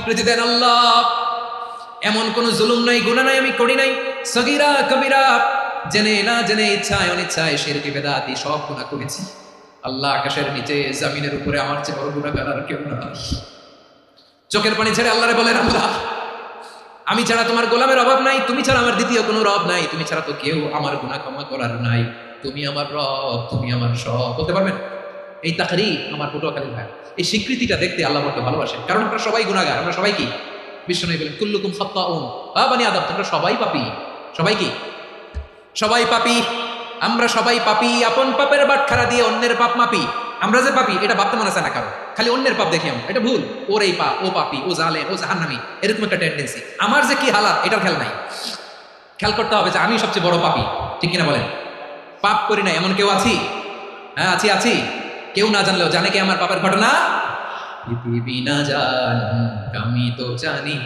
স্বীকৃতি দেন আল্লাহ। এমন কোন জুলুম নাই, গুনাহ নাই আমি করি নাই, সগীরা কবিরা, জেনে না জেনে, ইচ্ছায় অনিচ্ছায়, শিরকি বেদাতি সব গুনাহ করেছি। আল্লাহ, আকাশের নিচে জমিনের উপরে আমার চেয়ে বড় গুনাহগার আর কেউ নাই। চোখের পানি ছেড়ে আল্লাহরে বলেন, আল্লাহ আমি ছাড়া তোমার গোলামের অভাব নাই, তুমি ছাড়া আমার দ্বিতীয় কোনো রব নাই, তুমি ছাড়া তো কেউ আমার গুনাহ ক্ষমা করার নাই, তুমি আমার রব, তুমি আমার সব। বলতে পারবেন? এই তাকরি আমার পটুয়াখালীর ভাই, এই স্বীকৃতিটা দেখতে আল্লাহ বড় ভালোবাসেন, কারণ আমরা সবাই গুনাহগার। আমরা সবাই কি? বিশ্বনবী বলেন, কুল্লুকুম খাত্তাউন, বানি আদম, তোমরা সবাই পাপী। সবাই কি? সবাই পাপী। আমরা সবাই পাপী। আপন পাপের বাটখারা দিয়ে অন্যের পাপ মাপি। আমরা যে পাপী এটা ভাবতে মনে আছে না কারো, খালি অন্যের পাপ দেখি আমরা, এটা ভুল। ওর এই পাপ, ও পাপী, ও জালেম, ও জাহান্নামী, এরকম একটা টেন্ডেন্সি। আমার যে কি হালাত এটার খেয়াল নাই। খেয়াল করতে হবে যে আমি সবচেয়ে বড় পাপী, ঠিক কিনা বলেন? পাপ করি না এমন কেউ আছি? হ্যাঁ, আছি। কেউ না জানলেও জানে কি আমার পাপের ঘটনা? পৃথিবী না জানুক আমি তো জানি।